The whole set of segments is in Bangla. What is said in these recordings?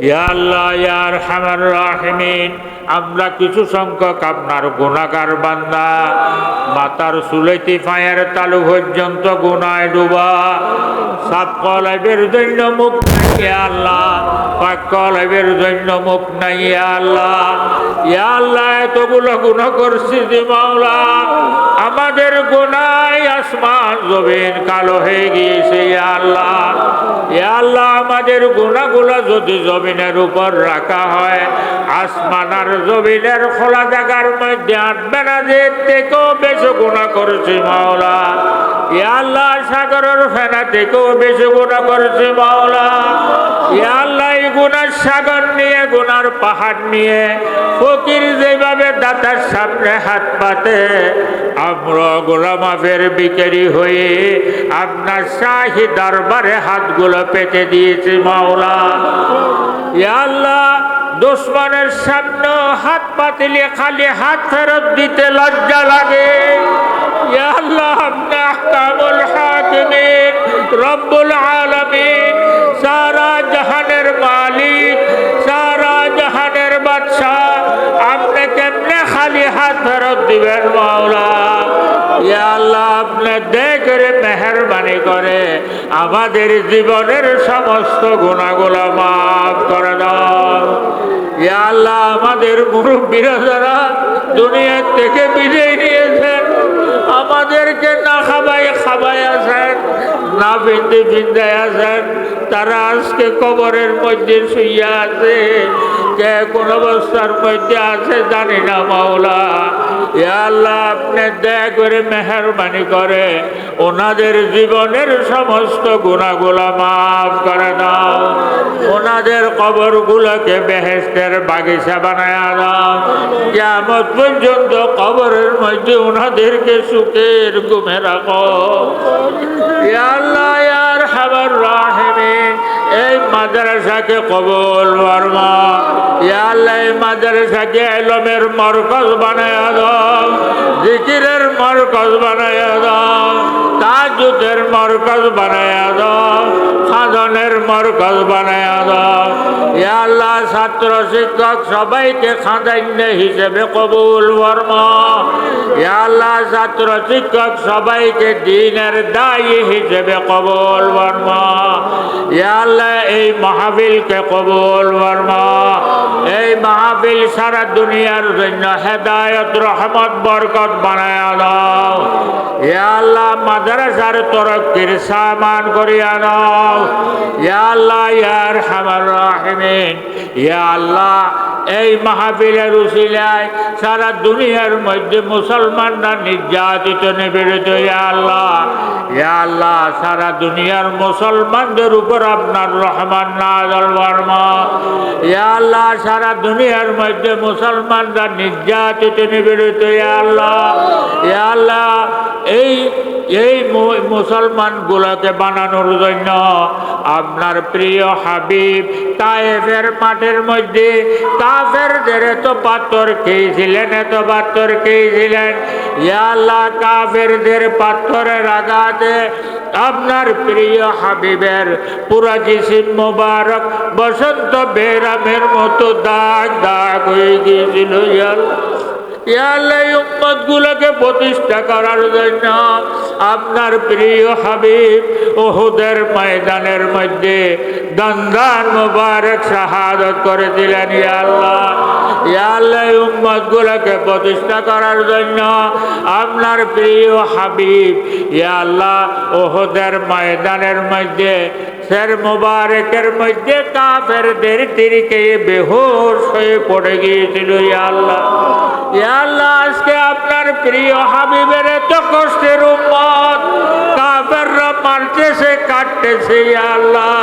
ইয়া আল্লাহ ইয়া আরহামার রাহিমিন, আমরা কিছু সংখ্যক আপনার গুনাহগার বান্দা, মাথার চুলেতে পায়ের তালু পর্যন্ত গুনায় ডুবা, সাত কলবের জন্য মুখ নাই ইয়া আল্লাহ, পাক কলবের জন্য মুখ নাই ইয়া আল্লাহ। ইয়া আল্লাহ এতগুলো গুনাহ করছি যে মাওলা, আমাদের গুনায় আসমান জমিন কালো হয়ে গিয়েছে ইয়া আল্লাহ। ইয়া আল্লাহ আমাদের গুনাহগুলো যদি জমিনের উপর রাখা হয়, আসমান আর জমিনের খোলা জায়গার মধ্যে আটবে না, যে থেকেও বেশি গুনাহ করেছি মাওলা। ইয়া আল্লাহ সাগরের ফেনা থেকেও বেশি গুনাহ করেছি মাওলা। ইয়া আল্লাহ এই গুনার সাগর নিয়ে, গুনার পাহাড় নিয়ে ফকির যেভাবে দাতার সামনে হাত পাতে, আমরা গুনাহ মাফের বিকারি হয়ে আপনার শাহী দরবারে হাতগুলো পেতে দিয়েছি মাওলা। ইয়া আল্লাহ দুশ্মনের সামনে হাত পাতিলে খালি হাত ফেরত দিতে লজ্জা লাগে। ইয়া আল্লাহ আপনি আহকামুল হাকিমিন, রব্বুল আলামিন, সারা জাহানের মালিক, সারা জাহানের বাদশাহ, আপনি কেমনে খালি হাত ফেরত দিবেন মাওলা? ইয়া আল্লাহ আপনি দয়া করে মেহেরবানি করে আমাদের জীবনের সমস্ত গুনাহগুলো মাফ করে দাও। ইয়া আল্লাহ আমাদের মুরব্বীরা যারা দুনিয়া থেকে বিদায় নিয়েছেন, আমাদেরকে না খাবাই আছেন, না বিন্দায় আছেন, তারা আজকে কবরের মধ্যে শুইয়া আছে, কে কোন অবস্থার মধ্যে আছে জানি না মাওলা। ইয়া আল্লাহ আপনি দয়া করে মেহেরবানি করে ওনাদের জীবনের সমস্ত গুনাহগুলো মাফ করে দাও। ওনাদের কবরগুলোকে বেহেশতের বাগিচা বানায় দাও। কিয়ামত পর্যন্ত কবরের মধ্যে ওনাদেরকে সুখের ঘুমে রাখো। ইয়া আল্লাহ ইয়া আরহামার রাহিমিন, এই মাদ্রাসাকে কবুল ফরমা। ইয়া আল্লাহ এই মাদ্রাসাকে ইলমের মরকজ বানায় দাও, জিকিরের মরকজ বানায় দাও, তাহাজ্জুদের মরকজ বানায় দাও, খাজনের মরকজ বানায় দাও। ইয়া আল্লাহ ছাত্র শিক্ষক সবাইকে খাজান্য হিসেবে কবুল ফরমা। ইয়া আল্লাহ ছাত্র শিক্ষক সবাইকে দ্বীনের দায়ী হিসেবে কবুল ফরমা। ইয়া আল্লাহ এই মাহফিলকে কবুল ফরমা। এই মাহফিল সারা দুনিয়ার জন্য হেদায়েত, রহমত, বরকত বানায়া দাও। ইয়া আল্লাহ মাদ্রাসার তরক্কির সামান করিয়া দাও। ইয়া আল্লাহ ইয়া আরহামার রাহিমিন, ইয়া আল্লাহ এই মাহফিলের উসিলায় সারা দুনিয়ার মধ্যে মুসলমানরা নির্যাতিত নিপীড়িত। ইয়া আল্লাহ ইয়া আল্লাহ সারা দুনিয়ার মুসলমানদের উপর আপনার রহমান নাযিল ফরমা। ইয়া আল্লাহ সারা দুনিয়ার মধ্যে মুসলমানরা নির্যাতিত নিপীড়িত। ইয়া আল্লাহ এই মুসলমানগুলোকে বানানোর জন্য আপনার প্রিয় হাবিব তায়েফের মাঠের মধ্যে কাফেরদের এত পাথর খেয়েছিলেন, এত পাথর খেয়েছিলেন। ইয়া আল্লাহ কাফেরদের পাথরের আঘাতে আপনার প্রিয় হাবিবের পুরা জিসিম মোবারক বসন্ত বেরামের মতো দাগ দাগ হয়ে গিয়েছিল। ইয়া আল্লাহ এই উম্মতগুলোকে প্রতিষ্ঠা করার জন্য আপনার প্রিয় হাবিব উহুদের ময়দানের মধ্যে দন্দান মুবারক শাহাদত করে দিলেন। ইয়া আল্লাহ এই উম্মতগুলোকে প্রতিষ্ঠা করার জন্য আপনার প্রিয় হাবিব ইয়া আল্লাহ উহুদের ময়দানের মধ্যে শের মুবারকের মধ্যে কাফেরদের তিরকে বেহুশ হয়ে পড়ে গিয়েছিল। ইয়া আল্লাহ আজকে আপনার প্রিয় হাবিবের এত কষ্টের উম্মত কাফেররা মারতেছে, কাটতেছে। ইয়া আল্লাহ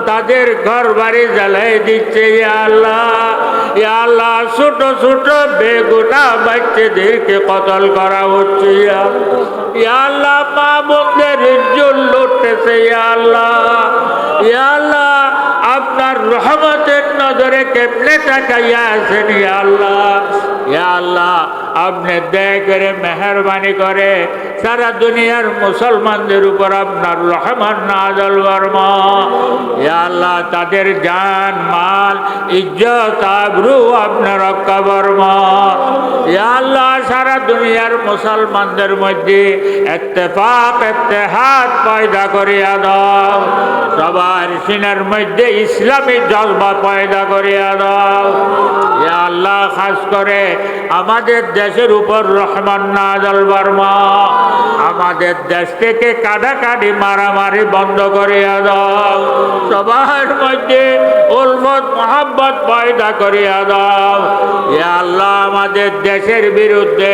তাদের ঘর বাড়ি জ্বালাই দিচ্ছে। ইয়া আল্লাহ ছোট ছোট বেগুনাহ বাচ্চাদেরকে কতল করা হচ্ছে। ইয়া আল্লাহ মা বোনদের ইজ্জত লুটতেছে। ইয়া আল্লাহ আপনার রহমতের নজরে কেমনে তাকাইয়া আছেন। ইয়া আল্লাহ আপনি দয়া করে মেহেরবানি করে সারা দুনিয়ার মুসলমানদের উপর আপনার রহমান নাযিল ফরমা। ইয়া আল্লাহ তাদের জান মাল ইজ্জত আবরু আপনি রক্ষা ফরমা। ইয়া আল্লাহ সারা দুনিয়ার মুসলমানদের মধ্যে ইত্তেফাক ইত্তেহাদ পয়দা করিয়া দাও, সবার সিনার মধ্যে ইসলামী জজবা পয়দা করিয়া দাও। ইয়া আল্লাহ খাস করে আমাদের দেশের উপর রহমান নাযিল ফরমা, আমাদের দেশ থেকে কাটাকাটি মারামারি বন্ধ করিয়া দাও, সবার মধ্যে উলফত মোহাব্বত পয়দা করিয়া দাও। ইয়া আল্লাহ আমাদের দেশের বিরুদ্ধে,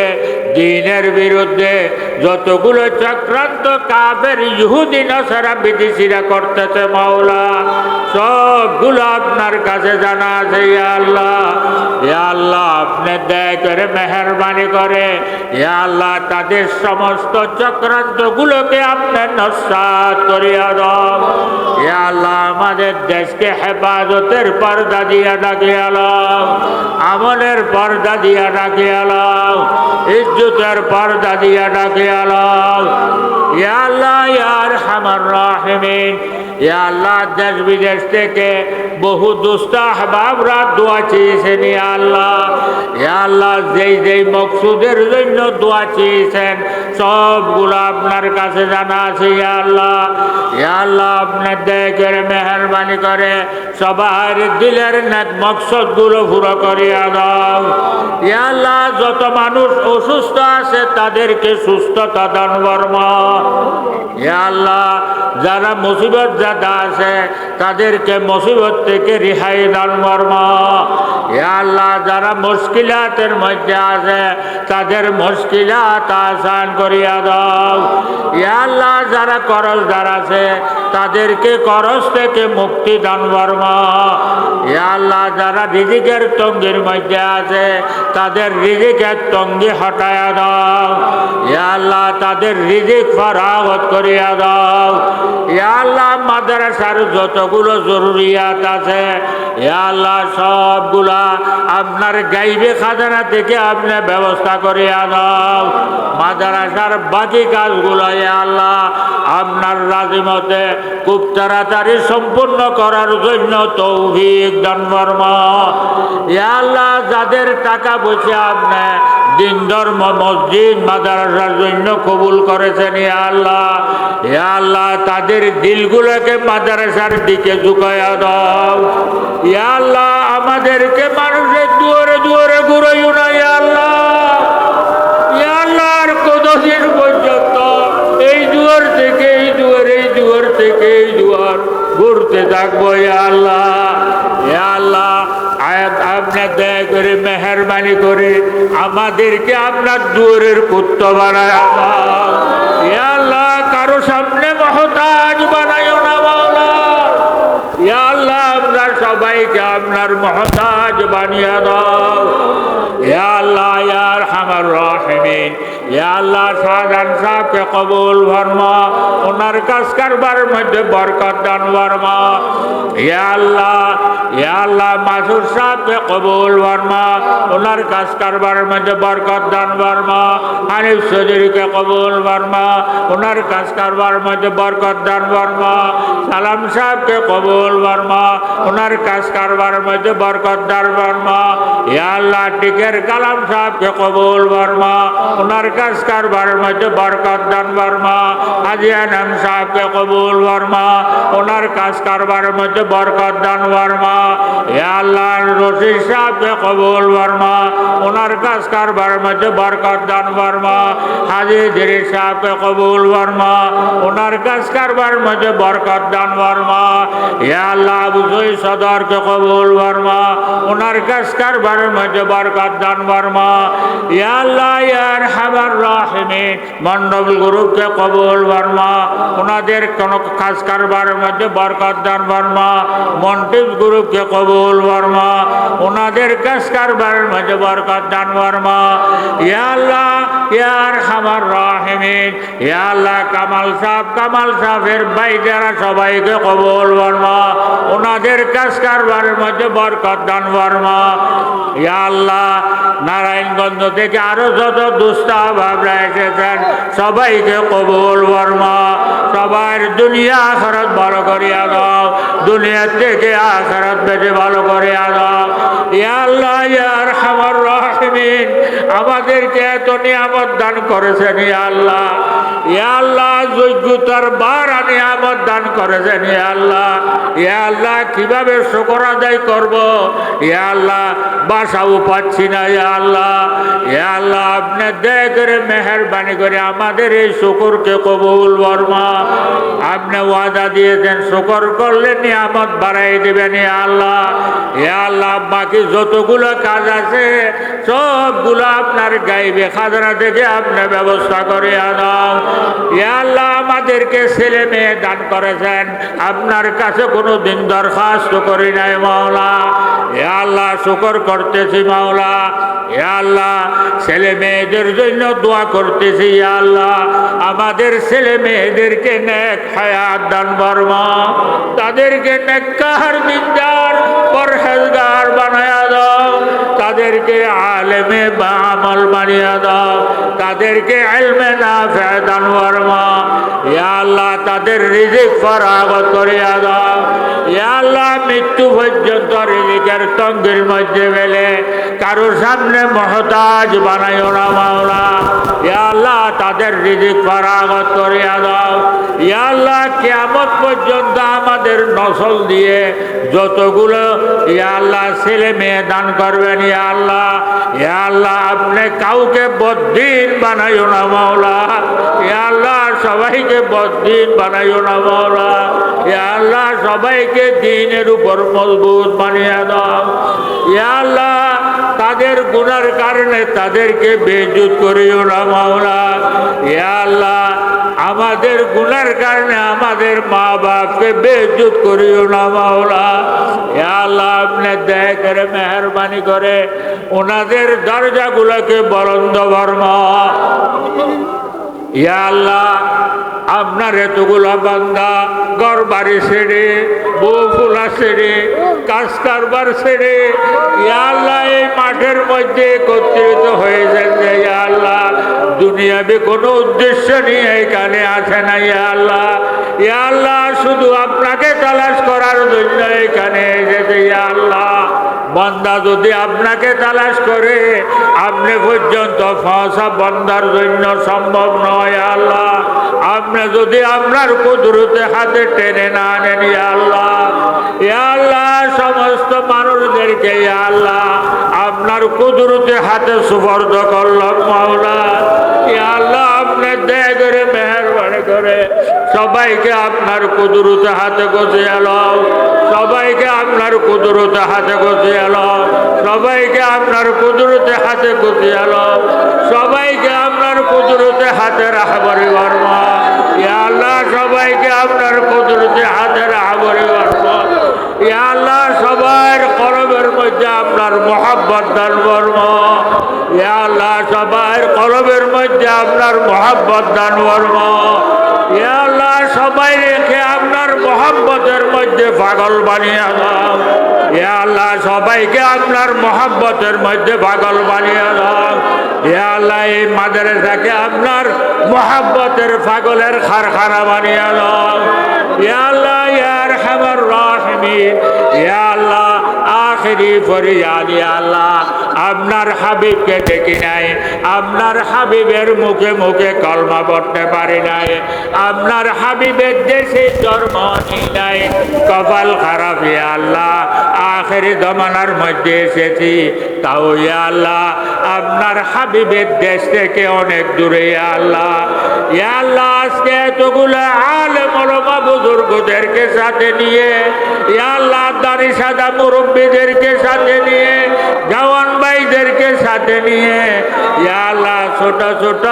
দ্বীনের বিরুদ্ধে যতগুলো চক্রান্ত কাফের ইহুদি নাসারা বিদেশিরা করতেছে মাওলা, সবগুলো আপনার কাছে জানা আছে। ইয়া আল্লাহ, ইয়া আল্লাহ আপনি দয়া করে মেহেরবানি করে ইয়া আল্লাহ তাদের সমস্ত চক্রান্তগুলোকে আপনি নস্যাৎ করিয়া দাও। ইয়া আল্লাহ আমাদের দেশকে হেফাজতের পর্দা দিয়া ডাকিয়া লাও, আমলের পর্দা দিয়া ডাকিয়া লাও, ইজ্জতের পর্দা দিয়া ডাকিয়া লাও। ইয়া আল্লাহ ইয়া আরহামার রাহিমিন, ইয়া আল্লাহ দেশ বিদেশ থেকে বহু দুষ্ট আহবাবরা দোয়া চেয়েছেন। ইয়া আল্লাহ, ইয়া আল্লাহ যেই যেই মকসুদের জন্য দোয়া চেয়েছেন সবগুলো আপনার কাছে জানা আছে। ইয়া আল্লাহ, ইয়া আল্লাহ আপনি দয়া করে মেহেরবানি করে সবার দিলের নেক মকসদগুলো পুরো করিয়া দাও। ইয়া আল্লাহ যত মানুষ অসুস্থ আছে তাদেরকে সুস্থতা দান ফরমা। ইয়া আল্লাহ যারা মুসিবত জাদা আছে তাদেরকে মুসিবত থেকে রেহাই দান ফরমা। ইয়া আল্লাহ যারা মুশকিলাতের মধ্যে আছে তাদের মুশকিলাত আসান করিয়া দাও। ইয়া আল্লাহ যারা কর্জদার আছে তাদেরকে কর্জ থেকে মুক্তি দান ফরমা। ইয়া আল্লাহ যারা রিজিকের তঙ্গির মধ্যে আছে তাদের রিজিকের তঙ্গি হটায়া দাও। ইয়া আল্লাহ তাদের রিজিক ফরাগত করিয়া দাও। ইয়া আল্লাহ মাদ্রাসার যতগুলো জরুরিয়াত আছে ইয়া আল্লাহ সবগুলা আপনার গাইবে খাজানা থেকে আপনি ব্যবস্থা করিয়া দাও। মাদ্রাসার বাকি কাজগুলো ইয়া আল্লাহ আপনার রাজিমতে খুব তাড়াতাড়ি সম্পূর্ণ করার জন্য তৌফিক দান ফরমা। ইয়া আল্লাহ যাদের টাকা পয়সা আপনি দিন ধর্ম মসজিদ মাদ্রাসার জন্য কবুল করেছেন ইয়া আল্লাহ, ইয়া আল্লাহ তাদের দিলগুলোকে মাদ্রাসার দিকে ঝুঁকাইয়া দাও। ইয়া আল্লাহ আমাদেরকে মানুষের দুয়ারে দুয়ারে ঘুরাইও না। ইয়া আল্লাহ, ইয়া আল্লাহ আর কতদিন পর্যন্ত এই দুয়ার থেকে এই দুয়ার, এই দুয়ার থেকে এই দুয়ার ঘুরতে থাকবো। ইয়া আল্লাহ, ইয়া আল্লাহ আপনি দয়া করে মেহেরবানি করে আমাদেরকে আপনার দুয়ারের কুত্ত বানায়। ইয়া আল্লাহ কারো সামনে মহতাজ বানাইও না মাওলা। ইয়া আল্লাহ আমরা সবাইকে আপনার মহতাজ বানিয়ে দাও। ইয়া আল্লাহ ইয়া আরহামার রাহিমিন, ইয়া আল্লাহ শাহজাহান সাহেবকে কবুল ফরমা, ওনার কাজ কারবার মধ্যে বরকত দান ফরমা। ইয়া আল্লাহ, ইয়া আল্লাহ মাসুদ সাহেবকে কবুল ফরমা, ওনার কাজ কারবার মধ্যে বরকত দান ফরমা। হানিফ চৌধুরীকে কবুল ফরমা, ওনার কাজ কারবার মধ্যে বরকত দান ফরমা। সালাম সাহেবকে কবুল ফরমা, ওনার কাজ কারবার মধ্যে বরকত দান ফরমা। ইয়া আল্লাহ টিকের কালাম সাহেবকে কবুল ফরমা, ওনার কাজ কারবার মধ্যে বরকত দান ফরমা। হাজী আনাম সাহেবকে কবুল ফরমা, ওনার কাজ কারবার মধ্যে বরকত দান ফরমা। ইয়া আল্লাহ রশিদ সাহেবকে কবুল ফরমা, ওনার কাজ কারবার মধ্যে বরকত দান ফরমা। হাজী দিরিস সাহেবকে কবুল ফরমা, ওনার কাজ কারবার মধ্যে বরকত দান ফরমা। ইয়া আল্লাহ আবু জয় সদরকে কবুল ফরমা, ওনার কাজ কারবারের মধ্যে বরকত দান ফরমা। ইয়া আল্লাহ ইয়া আরহামার রাহিমিন মন্ডল গ্রুপকে কবুল ফরমা, ওনাদের কোন কাজ কারবারের মধ্যে বরকত দান ফরমা। মন্টিভ গ্রুপকে কবুল ফরমা, ওনাদের কাজ কারবারের মধ্যে বরকত দান ফরমা। ইয়া আল্লাহ ইয়া আরহামার রাহিমিন, ইয়া আল্লাহ কামাল সাহেবের ভাই যারা সবাইকে কবুল ফরমা, ওনাদের কাজ কারবারের মধ্যে বরকত দান ফরমা। ইয়া আল্লাহ নারায়ণগঞ্জ থেকে আরো যত দুস্থ ভাবরা এসেছেন সবাইকে কবুল ফরমা। সবার দুনিয়া আখিরাত ভালো করিয়া দাও, দুনিয়া থেকে আখিরাত বেশি ভালো করিয়া দাও। ইয়া আল্লাহ ইয়া আরহামার রাহিমিন আমাদেরকে এত নিয়ামত দান করেছেন ইয়া আল্লাহ। ইয়া আল্লাহ যোগ্যতার বাড়া নিয়ামত দান করেছেন ইয়া আল্লাহ। ইয়া আল্লাহ কিভাবে শুকর আদায় করব ইয়া আল্লাহ বাসাও পাচ্ছি না ইয়া আল্লাহ। ইয়া আল্লাহ আপনি দয়া করে মেহেরবানি করে আমাদের এই শুকরকে কবুল ফরমা। আপনি ওয়াদা দিয়েছেন শুকর করলে নিয়ামত বাড়াই দিবেন ইয়া আল্লাহ। ইয়া আল্লাহ বাকি যতগুলো কাজ আছে সবগুলো আপনার গাইবে খাজনা থেকে আপনি ব্যবস্থা করে দাও ইয়া আল্লাহ। আমাদেরকে ছেলে মেয়ে দান করেছেন, আপনার কাছে কোনো দিন দরখাস্ত করি নাই মাওলা। ইয়া আল্লাহ শুকর করতেছি মাওলা। ইয়া আল্লাহ ছেলে মেয়েদের জন্য দোয়া করতেছি ইয়া আল্লাহ। আমাদের ছেলে মেয়েদেরকে নেক হায়াত দান ফরমা, তাদেরকে নেককার দিনদার পরহেজগার বানায়া দাও, তাদেরকে আলেমে বা আমল বানিয়ে দাও, তাদেরকে ইলমে নাফি দান ফরমা ইয়া আল্লাহ। তাদের রিজিক ফরাগত করিয়া দাও ইয়া আল্লাহ। মৃত্যু পর্যন্ত রিজিকের তঙ্গির মধ্যে ফেলে কারোর সামনে মুহতাজ বানাইও না মাওলা। ইয়া আল্লাহ তাদের রিজিক ফরাগত করিয়া দাও ইয়া আল্লাহ। কিয়ামত পর্যন্ত আমাদের নসল দিয়ে যতগুলো ইয়া আল্লাহ ছেলে মেয়ে দান করবেন ইয়া আল্লাহ। ইয়া আল্লাহ আপনি কাউকে বদ্দিন বানাইও না মাওলা। ইয়া আল্লাহ সবাইকে বদ্দিন বানাইও না মাওলা। ইয়া আল্লাহ সবাইকে দ্বীনের উপর মজবুত বানিয়ে দাও ইয়া আল্লাহ। তাদের গুনার কারণে তাদেরকে বেইজ্জত করিও না মাওলা। ইয়া আল্লাহ আমাদের গুনার কারণে আমাদের মা বাপকে বেইজ্জত করিও না মাওলা। ইয়া আল্লাহ আপনি দয়া করে মেহেরবানি করে ওনাদের দরজাগুলোকে বুলন্দ ফরমা ইয়া আল্লাহ। আপনার এতগুলো বান্দা ঘর বাড়ি ছেড়ে বউ ফুলা ছেড়ে কাজ কারবার ছেড়ে ইয়া আল্লাহ এই মাঠের মধ্যে একত্রিত হয়েছেন যে ইয়া আল্লাহ দুনিয়াবি কোনো উদ্দেশ্য নিয়ে এখানে আসে না ইয়া আল্লাহ। ইয়া আল্লাহ শুধু আপনাকে তালাশ করার জন্য এখানে এসেছে ইয়া আল্লাহ। বান্দা যদি আপনাকে তালাশ করে আপনি পর্যন্ত পৌঁছা বান্দার জন্য সম্ভব নয় আল্লাহ। আপনি যদি আপনার কুদরতে হাতে টেনে না আনেন ইয়া আল্লাহ। ইয়া আল্লাহ সমস্ত মানুষদেরকে ইয়া আল্লাহ আপনার কুদরতে হাতে সুপর্দ করলাম মাওলা। ইয়া আল্লাহ আপনি দয়া করে মেহেরবানি করে সবাইকে আপনার কুদরতে হাতে গজিয়ে লও, সবাইকে আপনার কুদরতে হাতে গজিয়ে লও, সবাইকে আপনার কুদরতে হাতে গজিয়ে লও, সবাইকে আপনার কুদরতে হাতে রাখবারি বর্মা ইয়া আল্লাহ। সবাইকে আপনার কুদরতে হাতে রাখবারি বর্মা ইয়া আল্লাহ। সবার কলবের মধ্যে আপনার মোহাব্বত দান ফরমা ইয়া আল্লাহ। সবার কলবের মধ্যে আপনার মোহাব্বত দান ফরমা ইয়া আল্লাহ। সবাই রেখে আপনার মোহাব্বতের মধ্যে পাগল বানিয়ে দাও ইয়া আল্লাহ। সবাইকে আপনার মোহাব্বতের মধ্যে পাগল বানিয়ে দাও ইয়া আল্লাহ। এই মাদ্রাসাকে আপনার মোহাব্বতের পাগলের কারখানা বানিয়ে দাও ইয়া আল্লাহ ইয়া আরহামার রাহিমিন ইয়া আল্লাহ। আখিরি ফরিয়াদ ইয়া আল্লাহ আপনার হাবিবকে দেখি নাই, আপনার হাবিবের মুখে মুখে কলমা পড়তে পারি নাই, আপনার হাবিবের দেশে জন্ম নিই নাই, কপাল খারাপ ইয়া আল্লাহ। আখিরি জমানার মধ্যে এসেছি তাও ইয়া আল্লাহ আপনার হাবিবের দেশ থেকে অনেক দূরে ইয়া আল্লাহ। ইয়া আল্লাহ আজকে এতগুলো আলেম ওলামা বুজুর্গদেরকে সাথে নিয়ে ইয়া আল্লাহ দাড়ি সাদা মুরব্বীদেরকে সাথে নিয়ে জওয়ান ভাইদেরকে সাথে নিয়ে ইয়া আল্লাহ ছোট ছোট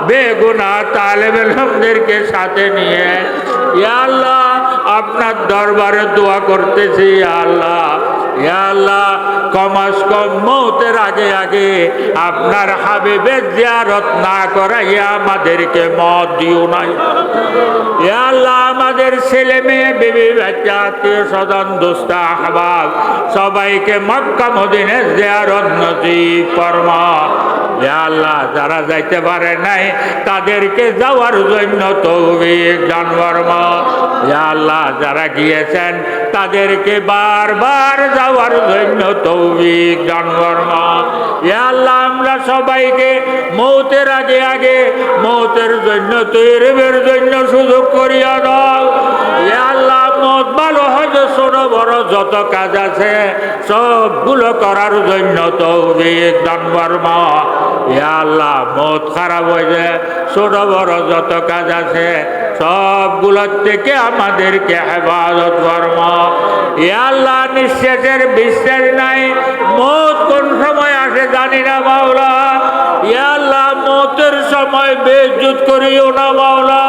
বেগুনাহ তালেবে ইলমদেরকে সাথে নিয়ে ইয়া আল্লাহ আপনার দরবারে দোয়া করতেছি ইয়া আল্লাহ। ইয়া আল্লাহ কমাস কম মৌতের আগে আগে আপনার হাবিবের জিয়ারত না করাইয়া আমাদেরকে মত দিও নাই ইয়া আল্লাহ। আমাদের ছেলে মেয়ে বিবি বাচ্চা আত্মীয় স্বজন দোস্ত আহবাব সবাইকে মক্কা মদিনার জিয়ারত নসিব ফরমা ইয়া আল্লাহ। যারা যাইতে পারে নাই তাদেরকে যাওয়ার জন্য তৌফিক দান ফরমা ইয়া আল্লাহ। যারা গিয়েছেন তাদেরকে বারবার যাওয়ার জন্য তৌফিক দান ফরমা। ইয়া আল্লাহ আমরা সবাইকে মৌতের আগে আগে মৌতের জন্য তৈরিবের জন্য সুযোগ করিয়া দাও। ইয়া আল্লাহ মত ভালো হয়তো ছোট বড় যত কাজ আছে সবগুলো করার জন্য তৌফিক দান ফরমা। ইয়া আল্লাহ মত খারাপ হয়েছে ছোট বড় যত কাজ আছে সবগুলোর থেকে আমাদেরকে হেফাজত ফরমা। ইয়া আল্লাহ নিঃশ্বাসের বিশ্বাস নাই, মত কোন সময় আসে জানি না মাওলা। ইয়া আল্লাহ মতের সময় বেইজ্জত করিও না মাওলা।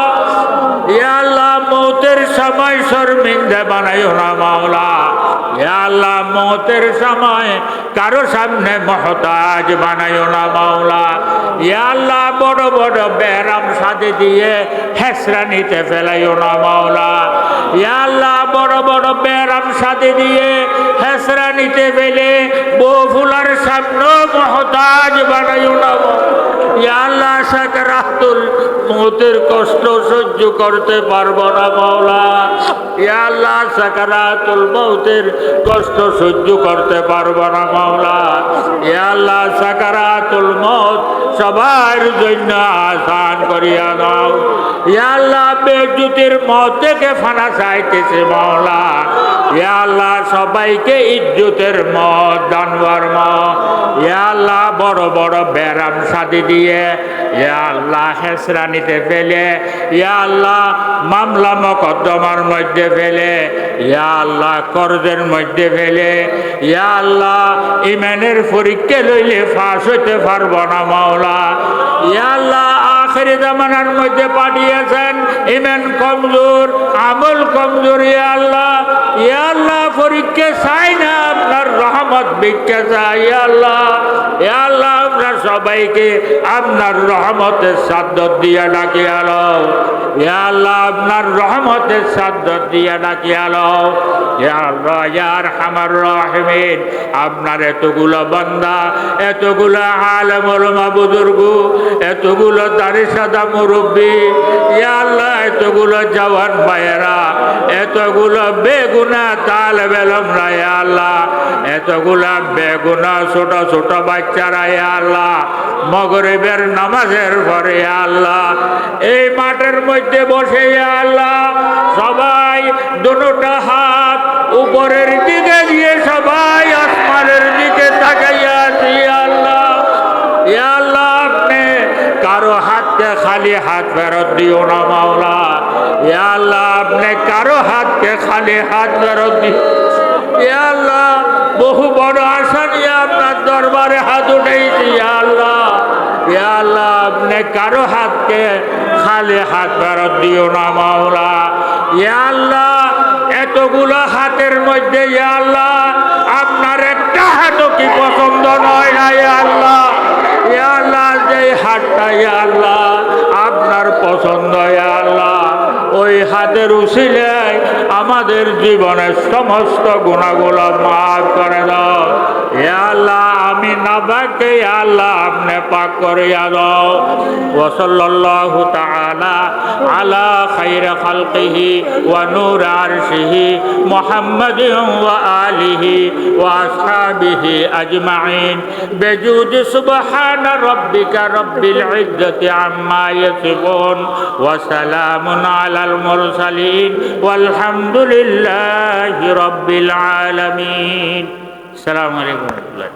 ইয়া আল্লাহ মতের সময় শর্মিন্দা বানাইও না মাওলা। ইয়া আল্লাহ মতের সময় কারো সামনে মহতাজ বানাইও না মাওলা। ইয়া আল্লাহ বড় বড় বেরাম সাদে দিয়ে হেসরা নিতে ফেলাইও না মাওলা। ইয়া আল্লাহ বড় বড় বেরাম সাদে দিয়ে হেসরা নিতে ফেলে বউ ফুলার সামনে মহতাজ বানাইও না মাওলা। ইয়া আল্লাহ সাকরাতুল মৌতের কষ্ট সহ্য করতে পারবো না মাওলা। ইয়া আল্লাহ সাকরাতুল মৌতের কষ্ট সহ্য করতে পারবো না মাওলা। ইয়া আল্লাহ সাকরাতুল মৌত সবার জন্য আসান করিয়া দাও। ইয়া আল্লাহ বেজ্জতির মত থেকে ফানা চাইতেছে মাওলা। ইয়া আল্লাহ সবাইকে ইজ্জতের মত দান ফরমা। ইয়া আল্লাহ বড় বড় বেরাম সাদি দিয়ে ইয়া আল্লাহ হেসরা নিতে ফেলে, ইয়া আল্লাহ মামলা মকদ্দমার মধ্যে ফেলে, ইয়া আল্লাহ কর্জের মধ্যে ফেলে, ইয়া আল্লাহ ইমানের পরীক্ষা লইলে ফাঁস হইতে পারবো না মাওলা। ইয়া আল্লাহ আখিরি জামানার মধ্যে পাঠিয়েছেন ইমান কমজোর আমল কমজোর। ইয়া আল্লাহ, ইয়া আল্লাহ পরীক্ষা চাই না, আপনার রহমত ভিক্ষা চাই। ইয়া আল্লাহ, ইয়া আল্লাহ আমরা সবাইকে আপনার রহমতের সাদ্দত দিয়া ডাকিয়া লও। ইয়া আল্লাহ আপনার রহমতের সাদ্দত দিয়া ডাকিয়া লও। ইয়া আল্লাহ ইয়া আরহামার রাহিমিন, আপনার এতগুলো বান্দা, এতগুলো আলেম ওলামা বুজুর্গ, এতগুলো দাড়ি সাদা মুরব্বী, ইয়া আল্লাহ এতগুলো জওয়ান ভাইয়েরা, এতগুলো বেগুনা তালেব ইলমরা, ইয়া আল্লাহ এতগুলা বেগুনা ছোট ছোট বাচ্চারা, ইয়া আল্লাহ মাগরিবের নামাজের পরে ইয়া আল্লাহ এই মাঠের মধ্যে বসে ইয়া আল্লাহ সবাই দুটো হাত উপরের দিকে দিয়ে সবাই আসমানের দিকে তাকাইয়া আছে। ইয়া আল্লাহ, ইয়া আল্লাহ আপনি কারো হাতকে খালি হাত ফেরত দিও না মাওলা। ইয়া আল্লাহ আপনি কারো হাতকে খালি হাত ফেরত দিও। ইয়া আল্লাহ বহু বড় আশা নিয়ে আপনার দরবারে হাত উঠেছি। ইয়া আল্লাহ, ইয়া আল্লাহ আপনি কারো হাতকে খালি হাত ফেরত দিও না মাওলা। ইয়া আল্লাহ এতগুলো হাতের মধ্যে ইয়া আল্লাহ আপনার একটা হাতও কি পছন্দ নয় না। ইয়া আল্লাহ, ইয়া আল্লাহ যে হাতটা ইয়া আল্লাহ আপনার পছন্দ, ইয়া আল্লাহ ওই হাতের উসিলায় আমাদের জীবনের সমস্ত গুনাহগুলো মাফ করে দাও। ইয়া আল্লাহ আমি নাপাককে ইয়া আল্লাহ আপনি পাক করিয়া দাও। ওয়া সাল্লাল্লাহু তাআলা আলা খায়রি খালকিহি ওয়া নূর আরশিহি মুহাম্মাদিন ওয়া আলিহি ওয়া আসহাবিহি আজমাইন বিজুদি সুবহানা রাব্বিকা রাব্বিল ইজ্জাতি আম্মা ইয়াসিফুন ওয়া সালামুন আলাল মুরসালিন ওয়ালহামদুলিল্লাহি রাব্বিল আলামিন। আসসালামু আলাইকুম ওয়া রাহমাতুল্লাহ।